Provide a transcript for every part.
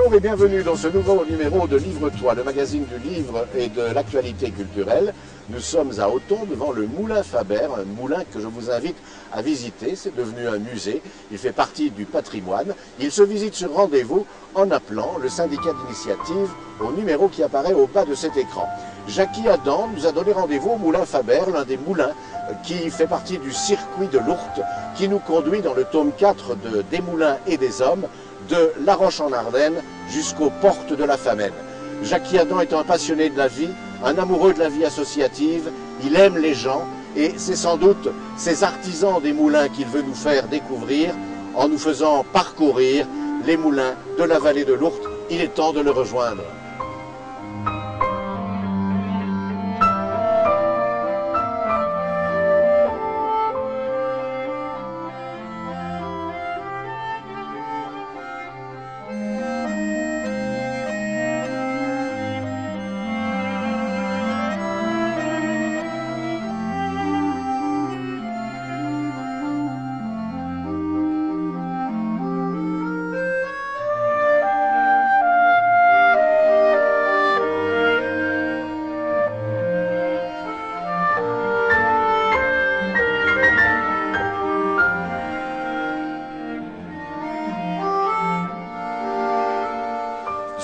Bonjour et bienvenue dans ce nouveau numéro de Livre-toi, le magazine du livre et de l'actualité culturelle. Nous sommes à Auton devant le Moulin Faber, un moulin que je vous invite à visiter. C'est devenu un musée, il fait partie du patrimoine. Il se visite sur rendez-vous en appelant le syndicat d'initiative au numéro qui apparaît au bas de cet écran. Jackie Adam nous a donné rendez-vous au Moulin Faber, l'un des moulins qui fait partie du circuit de l'Ourthe, qui nous conduit dans le tome 4 de Des moulins et des hommes, de La Roche-en-Ardenne jusqu'aux portes de la Famenne. Jackie Adam est un passionné de la vie, un amoureux de la vie associative, il aime les gens et c'est sans doute ces artisans des moulins qu'il veut nous faire découvrir en nous faisant parcourir les moulins de la vallée de l'Ourthe. Il est temps de le rejoindre.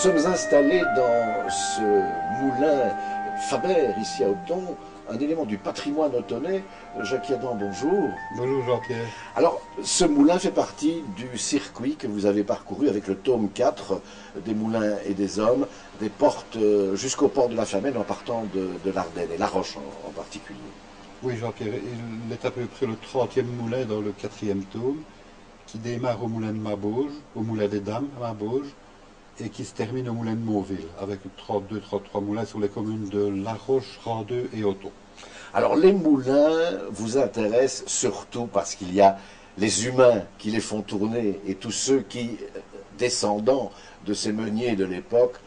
Nous sommes installés dans ce moulin Faber, ici à Auton, un élément du patrimoine autonais. Jackie Adam, bonjour. Bonjour Jean-Pierre. Alors, ce moulin fait partie du circuit que vous avez parcouru avec le tome 4 des moulins et des hommes, des portes jusqu'au port de la Famenne en partant de l'Ardenne, et La Roche en particulier. Oui Jean-Pierre, il est à peu près le 30e moulin dans le 4e tome, qui démarre au moulin de Maubauge, au moulin des Dames à Maubauge, et qui se termine au moulin de Mauville, avec 32-33 moulins sur les communes de La Roche, Randeux et Auton. Alors les moulins vous intéressent surtout parce qu'il y a les humains qui les font tourner et tous ceux qui, descendants de ces meuniers de l'époque,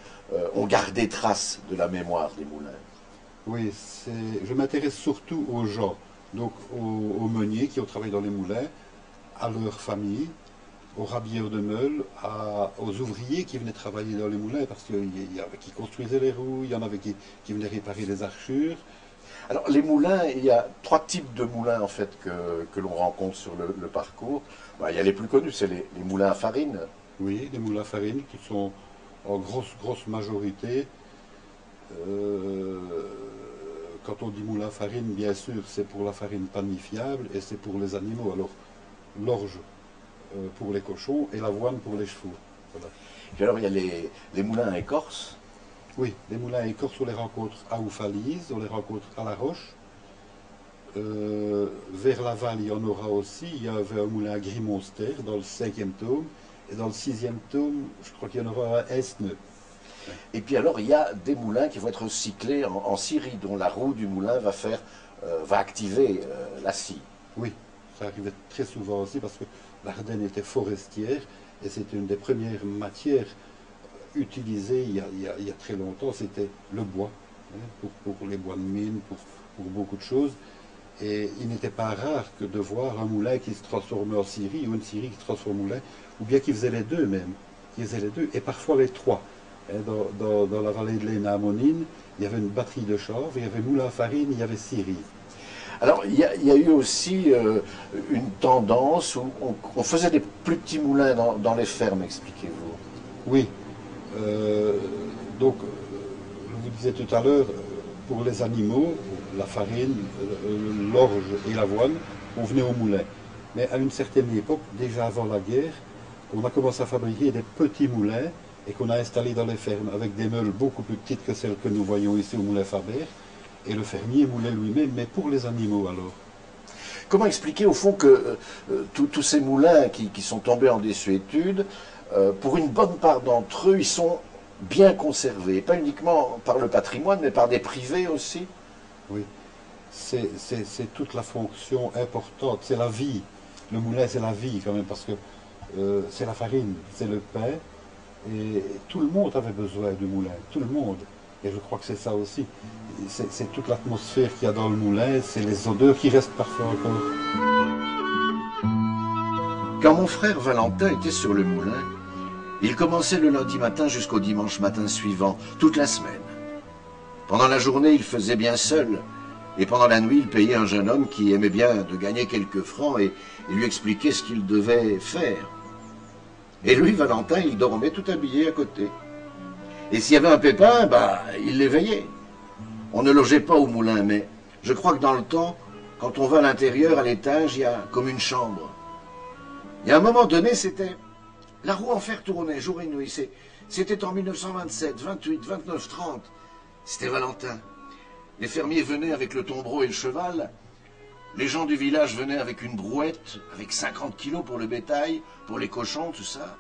ont gardé trace de la mémoire des moulins. Oui, je m'intéresse surtout aux gens, donc aux meuniers qui ont travaillé dans les moulins, à leurs familles, aux rabieurs de meules, aux ouvriers qui venaient travailler dans les moulins, parce qu'il y avait qui construisaient les roues, il y en avait qui venaient réparer les archures. Alors les moulins, il y a 3 types de moulins en fait que l'on rencontre sur le parcours. Il y a les plus connus, c'est les moulins à farine. Oui, les moulins à farine qui sont en grosse majorité. Quand on dit moulin à farine, bien sûr, c'est pour la farine panifiable et c'est pour les animaux. Alors l'orge pour les cochons et l'avoine pour les chevaux. Voilà. Et alors il y a les moulins à écorce. Oui, les moulins à écorce, on les rencontre à Oufalise, on les rencontre à La Roche. Vers Laval, il y en aura aussi. Il y avait un moulin à Grimonster dans le 5e tome. Et dans le 6e tome, je crois qu'il y en aura à Esneux. Et puis alors, il y a des moulins qui vont être cyclés en scierie, dont la roue du moulin va activer la scie. Oui, ça arrivait très souvent aussi parce que l'Ardenne était forestière et c'était une des premières matières utilisées il y a très longtemps, c'était le bois, hein, pour les bois de mine, pour beaucoup de choses. Et il n'était pas rare que de voir un moulin qui se transformait en scierie ou une scierie qui se transformait en moulin, ou bien qui faisait les deux même, qui faisait les deux, et parfois les trois. Dans la vallée de l'Aisne à Monine, il y avait une batterie de chanvre, il y avait moulin à farine, il y avait scierie. Alors, il y a eu aussi une tendance où on faisait des plus petits moulins dans les fermes, expliquez-vous. Oui. Donc, je vous disais tout à l'heure, pour les animaux, la farine, l'orge et l'avoine, on venait au moulin. Mais à une certaine époque, déjà avant la guerre, on a commencé à fabriquer des petits moulins et qu'on a installés dans les fermes, avec des meules beaucoup plus petites que celles que nous voyons ici au moulin Faber. Et le fermier moulait lui-même, mais pour les animaux alors. Comment expliquer au fond que tous ces moulins qui sont tombés en désuétude, pour une bonne part d'entre eux, ils sont bien conservés, pas uniquement par le patrimoine, mais par des privés aussi? Oui, c'est toute la fonction importante, c'est la vie. Le moulin, c'est la vie quand même, parce que c'est la farine, c'est le pain, et tout le monde avait besoin du moulin, tout le monde. Et je crois que c'est ça aussi. C'est toute l'atmosphère qu'il y a dans le moulin, c'est les odeurs qui restent parfois encore. Quand mon frère Valentin était sur le moulin, Il commençait le lundi matin jusqu'au dimanche matin suivant, toute la semaine. Pendant la journée, il faisait bien seul, et pendant la nuit, il payait un jeune homme qui aimait bien de gagner quelques francs et lui expliquait ce qu'il devait faire. Et lui, Valentin, il dormait tout habillé à côté. Et s'il y avait un pépin, il l'éveillait. On ne logeait pas au moulin, mais je crois que dans le temps, quand on va à l'intérieur, à l'étage, il y a comme une chambre. Et à un moment donné, c'était... La roue en fer tournait jour et nuit. C'était en 1927, 28, 29, 30. C'était Valentin. Les fermiers venaient avec le tombereau et le cheval. Les gens du village venaient avec une brouette, avec 50 kilos pour le bétail, pour les cochons, tout ça.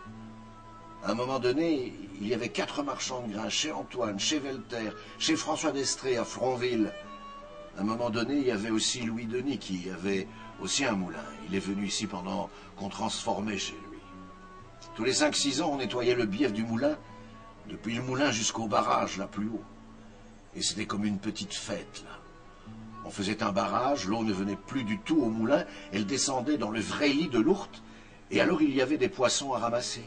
À un moment donné, il y avait 4 marchands de grains chez Antoine, chez Velter, chez François d'Estrée, à Fronville. À un moment donné, il y avait aussi Louis Denis qui avait aussi un moulin. Il est venu ici pendant qu'on transformait chez lui. Tous les 5-6 ans, on nettoyait le bief du moulin, depuis le moulin jusqu'au barrage, là plus haut. Et c'était comme une petite fête, là. On faisait un barrage, l'eau ne venait plus du tout au moulin, elle descendait dans le vrai lit de l'ourte, et alors il y avait des poissons à ramasser.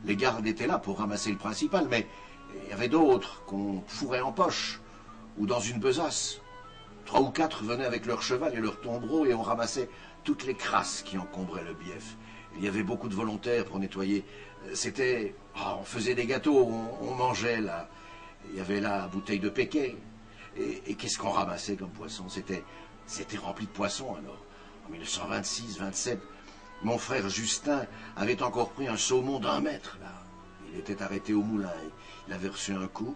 Les gardes étaient là pour ramasser le principal, mais il y avait d'autres qu'on fourrait en poche, ou dans une besace. 3 ou 4 venaient avec leur cheval et leur tombereau, et on ramassait toutes les crasses qui encombraient le bief. Il y avait beaucoup de volontaires pour nettoyer. C'était... on faisait des gâteaux, on mangeait, là. Il y avait la bouteille de Péquet. Et qu'est-ce qu'on ramassait comme poisson? C'était rempli de poissons, alors. En 1926-27, mon frère Justin avait encore pris un saumon d'1 mètre, là. Il était arrêté au moulin. Il avait reçu un coup,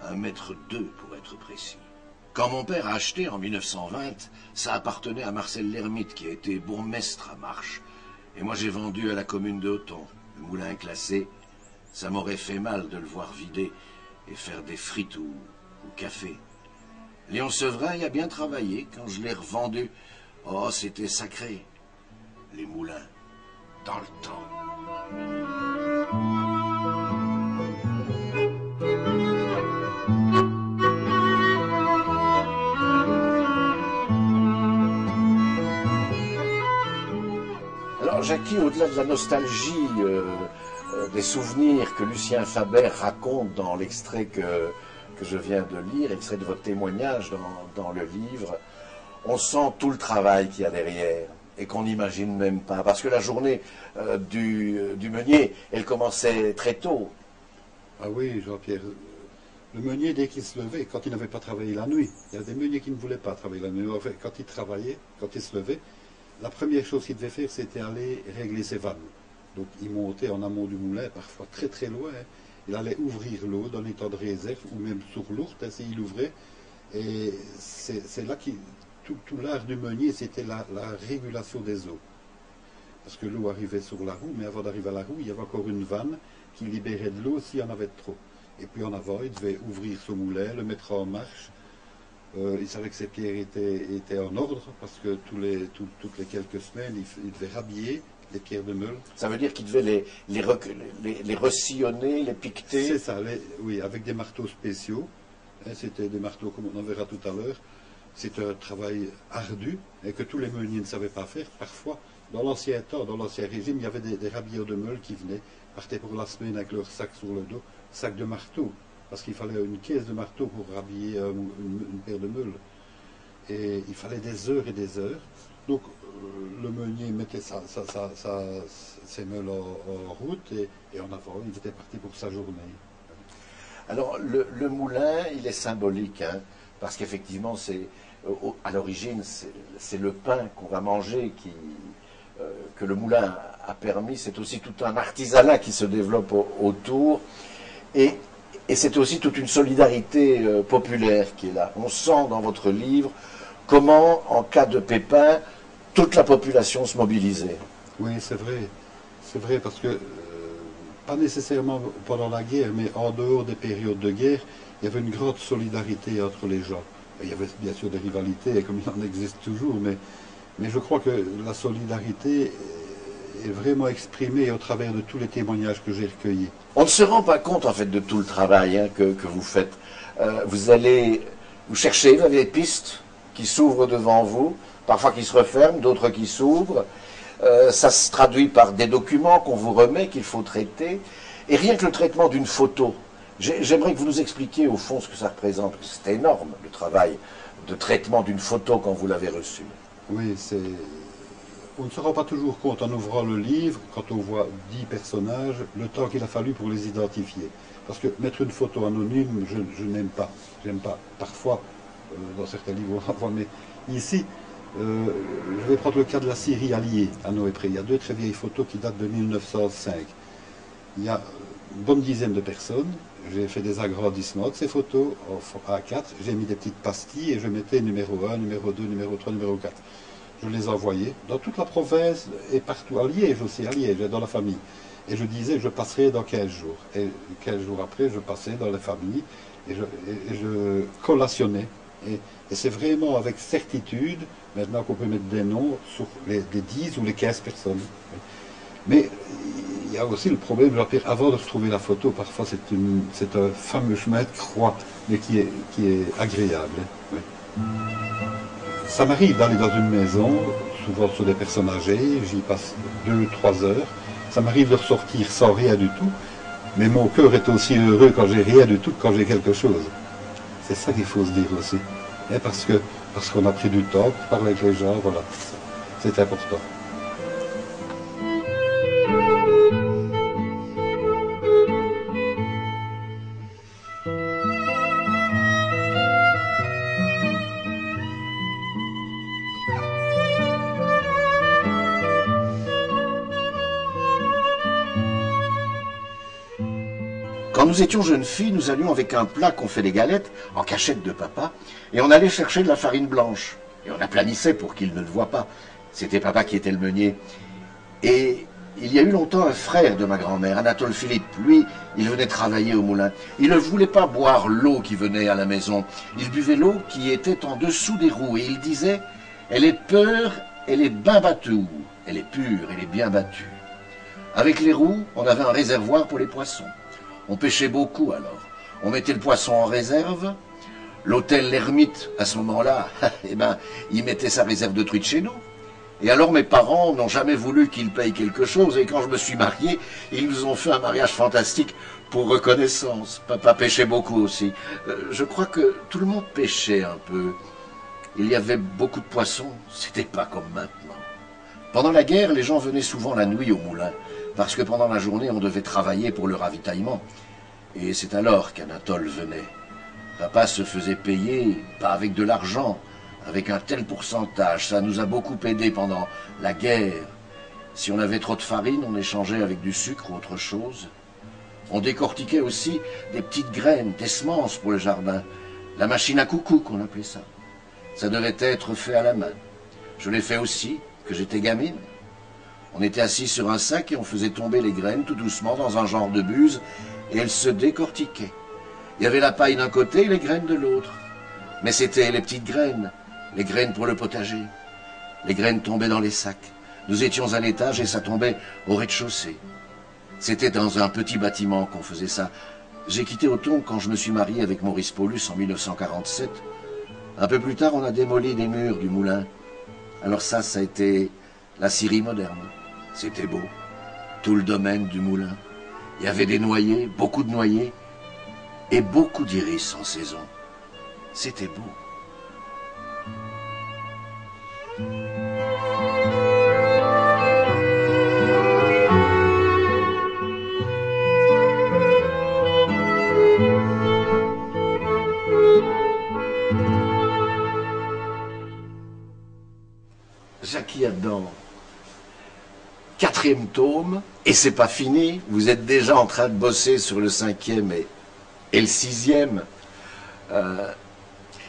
1,2 mètre pour être précis. Quand mon père a acheté en 1920, ça appartenait à Marcel Lermite, qui a été bourgmestre à Marche. Et moi, j'ai vendu à la commune de Hoton. Le moulin classé, ça m'aurait fait mal de le voir vider et faire des frites ou café. Léon Sevrin y a bien travaillé. Quand je l'ai revendu, oh, c'était sacré. Les moulins, dans le temps. Alors, Jackie, au-delà de la nostalgie des souvenirs que Lucien Faber raconte dans l'extrait que je viens de lire, extrait de votre témoignage dans le livre, on sent tout le travail qu'il y a derrière et qu'on n'imagine même pas. Parce que la journée du meunier, elle commençait très tôt. Ah oui, Jean-Pierre. Le meunier, dès qu'il se levait, quand il n'avait pas travaillé la nuit, il y a des meuniers qui ne voulaient pas travailler la nuit. Enfin, quand il travaillait, quand il se levait, la première chose qu'il devait faire, c'était aller régler ses vannes. Donc il montait en amont du moulin, parfois très très loin. Il allait ouvrir l'eau dans l'étang de réserve, ou même sur l'ourte, ainsi il ouvrait. Et c'est là que tout l'art du meunier, c'était la régulation des eaux. Parce que l'eau arrivait sur la roue, mais avant d'arriver à la roue, il y avait encore une vanne qui libérait de l'eau s'il y en avait trop. Et puis en avant, il devait ouvrir ce moulin, le mettre en marche. Il savait que ses pierres étaient en ordre, parce que toutes les quelques semaines, il devait rhabiller les pierres de meule. Ça veut dire qu'il devait les ressillonner, les piqueter? C'est ça, oui, avec des marteaux spéciaux. C'était des marteaux, comme on en verra tout à l'heure. C'est un travail ardu, et que tous les meuniers ne savaient pas faire. Parfois, dans l'ancien temps, dans l'ancien régime, il y avait des rhabilleurs de meule qui partaient pour la semaine avec leur sac sur le dos, sac de marteau. Parce qu'il fallait une caisse de marteau pour rhabiller une paire de meules. Et il fallait des heures et des heures. Donc le meunier mettait ses meules en route et en avant, il était parti pour sa journée. Alors le moulin, il est symbolique, hein, parce qu'effectivement, à l'origine, c'est le pain qu'on va manger que le moulin a permis. C'est aussi tout un artisanat qui se développe autour. Et c'est aussi toute une solidarité populaire qui est là. On sent dans votre livre comment, en cas de pépin, toute la population se mobilisait. Oui, c'est vrai. C'est vrai parce que, pas nécessairement pendant la guerre, mais en dehors des périodes de guerre, il y avait une grande solidarité entre les gens. Il y avait bien sûr des rivalités, comme il en existe toujours, mais je crois que la solidarité est vraiment exprimée au travers de tous les témoignages que j'ai recueillis. On ne se rend pas compte en fait de tout le travail que vous faites. Vous cherchez, vous avez des pistes qui s'ouvrent devant vous, parfois qui se referment, d'autres qui s'ouvrent. Ça se traduit par des documents qu'on vous remet, qu'il faut traiter. Et rien que le traitement d'une photo, j'aimerais que vous nous expliquiez au fond ce que ça représente. C'est énorme le travail de traitement d'une photo quand vous l'avez reçue. Oui, c'est... On ne se rend pas toujours compte en ouvrant le livre, quand on voit 10 personnages, le temps qu'il a fallu pour les identifier. Parce que mettre une photo anonyme, je n'aime pas. J'aime pas. Parfois, dans certains livres, on en voit, mais ici, je vais prendre le cas de la Syrie alliée à Noé-Pré. Il y a 2 très vieilles photos qui datent de 1905. Il y a une bonne dizaine de personnes. J'ai fait des agrandissements de ces photos en A4. J'ai mis des petites pastilles et je mettais numéro 1, numéro 2, numéro 3, numéro 4. Je les envoyais dans toute la province et partout, à Liège aussi, à Liège, dans la famille. Et je disais, je passerai dans 15 jours. Et 15 jours après, je passais dans les familles et je collationnais. Et c'est vraiment avec certitude, maintenant qu'on peut mettre des noms sur les 10 ou les 15 personnes. Mais il y a aussi le problème, Jean-Pierre, avant de retrouver la photo, parfois c'est un fameux chemin de croix, mais qui est agréable. Oui. Ça m'arrive d'aller dans une maison, souvent sur des personnes âgées, j'y passe 2-3 heures. Ça m'arrive de ressortir sans rien du tout, mais mon cœur est aussi heureux quand j'ai rien du tout que quand j'ai quelque chose. C'est ça qu'il faut se dire aussi. Et parce qu'on a pris du temps pour parler avec les gens, voilà. C'est important. Quand nous étions jeunes filles, nous allions avec un plat qu'on fait des galettes, en cachette de papa, et on allait chercher de la farine blanche. Et on aplanissait pour qu'il ne le voie pas. C'était papa qui était le meunier. Et il y a eu longtemps un frère de ma grand-mère, Anatole Philippe. Lui, il venait travailler au moulin. Il ne voulait pas boire l'eau qui venait à la maison. Il buvait l'eau qui était en dessous des roues. Et il disait, elle est pure, elle est bien battue. Elle est pure, elle est bien battue. Avec les roues, on avait un réservoir pour les poissons. On pêchait beaucoup alors. On mettait le poisson en réserve. L'hôtel L'Ermite, à ce moment-là, eh ben, il mettait sa réserve de truites chez nous. Et alors mes parents n'ont jamais voulu qu'ils payent quelque chose. Et quand je me suis marié, ils nous ont fait un mariage fantastique pour reconnaissance. Papa pêchait beaucoup aussi. Je crois que tout le monde pêchait un peu. Il y avait beaucoup de poissons. C'était pas comme maintenant. Pendant la guerre, les gens venaient souvent la nuit au moulin. Parce que pendant la journée, on devait travailler pour le ravitaillement. Et c'est alors qu'Anatole venait. Papa se faisait payer, pas avec de l'argent, avec un tel pourcentage. Ça nous a beaucoup aidé pendant la guerre. Si on avait trop de farine, on échangeait avec du sucre ou autre chose. On décortiquait aussi des petites graines, des semences pour le jardin. La machine à coucou, qu'on appelait ça. Ça devait être fait à la main. Je l'ai fait aussi, que j'étais gamine. On était assis sur un sac et on faisait tomber les graines tout doucement dans un genre de buse et elles se décortiquaient. Il y avait la paille d'un côté et les graines de l'autre. Mais c'était les petites graines, les graines pour le potager. Les graines tombaient dans les sacs. Nous étions à l'étage et ça tombait au rez-de-chaussée. C'était dans un petit bâtiment qu'on faisait ça. J'ai quitté Othon quand je me suis marié avec Maurice Paulus en 1947. Un peu plus tard, on a démoli les murs du moulin. Alors ça a été la Syrie moderne. C'était beau. Tout le domaine du moulin. Il y avait des noyers, beaucoup de noyers, et beaucoup d'iris en saison. C'était beau. Jackie Adam, 4e tome, et c'est pas fini. Vous êtes déjà en train de bosser sur le 5e et le 6e.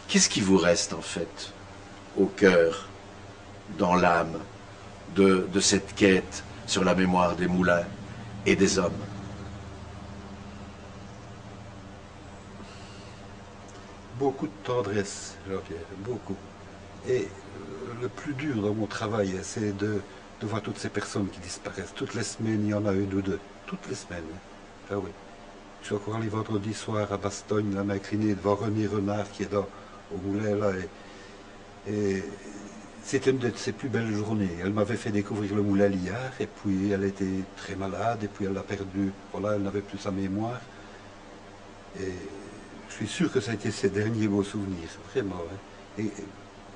Qu'est-ce qui vous reste en fait au cœur, dans l'âme de cette quête sur la mémoire des moulins et des hommes? Beaucoup de tendresse, Jean-Pierre, beaucoup. Et le plus dur dans mon travail, c'est de voir toutes ces personnes qui disparaissent. Toutes les semaines, il y en a une ou deux. Toutes les semaines. Ah oui. Je suis encore allé vendredi soir à Bastogne, la main inclinée devant René Renard qui est au moulin là. Et C'était une de ses plus belles journées. Elle m'avait fait découvrir le moulin Liard, et puis elle était très malade, et puis elle a perdu, voilà, elle n'avait plus sa mémoire. Et je suis sûr que ça a été ses derniers beaux souvenirs, vraiment. Hein. Et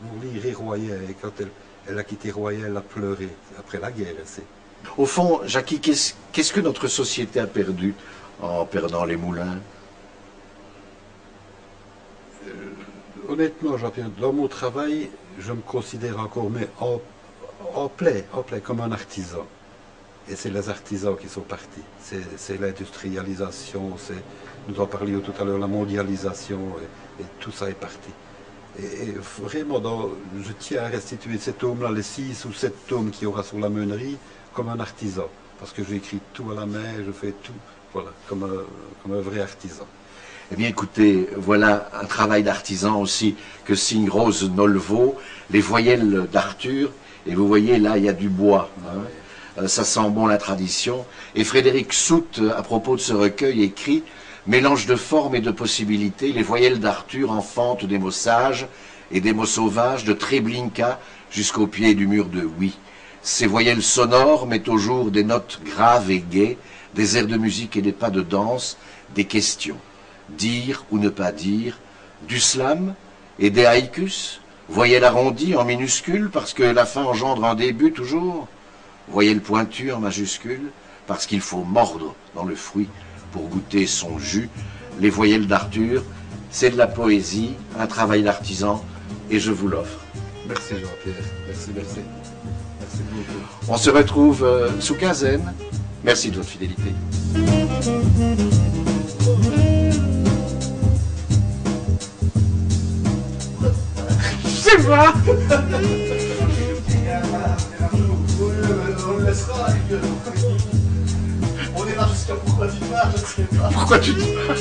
vous lirez Royan, et quand elle a quitté Royan, elle a pleuré, après la guerre. Au fond, Jackie, qu'est-ce que notre société a perdu en perdant les moulins? Honnêtement, Jean-Pierre, dans mon travail, je me considère encore, mais en plein, comme un artisan. Et c'est les artisans qui sont partis. C'est l'industrialisation, nous en parlions tout à l'heure, la mondialisation, et tout ça est parti. Et vraiment, je tiens à restituer ces tomes-là, les 6 ou 7 tomes qu'il y aura sur la meunerie, comme un artisan. Parce que j'écris tout à la main, je fais tout, voilà, comme un vrai artisan. Eh bien écoutez, voilà un travail d'artisan aussi que signe Rose Nolvo, les voyelles d'Arthur, et vous voyez là il y a du bois, hein. Ça sent bon la tradition. Et Frédéric Soult, à propos de ce recueil, écrit « Mélange de formes et de possibilités, les voyelles d'Arthur enfantent des mots sages et des mots sauvages, de Treblinka jusqu'au pied du mur de Oui. Ces voyelles sonores mettent au jour des notes graves et gaies, des airs de musique et des pas de danse, des questions. Dire ou ne pas dire, du slam et des haïkus, voyelle arrondie en minuscule parce que la fin engendre un début toujours, voyelle pointue en majuscule parce qu'il faut mordre dans le fruit pour goûter son jus. Les voyelles d'Arthur, c'est de la poésie, un travail d'artisan et je vous l'offre. Merci Jean-Pierre, merci beaucoup. On se retrouve sous quinzaine. Merci de votre fidélité. Je sais pas. On le laissera avec on ira jusqu'à pourquoi tu te marres, je ne sais pas. Pourquoi tu te marres?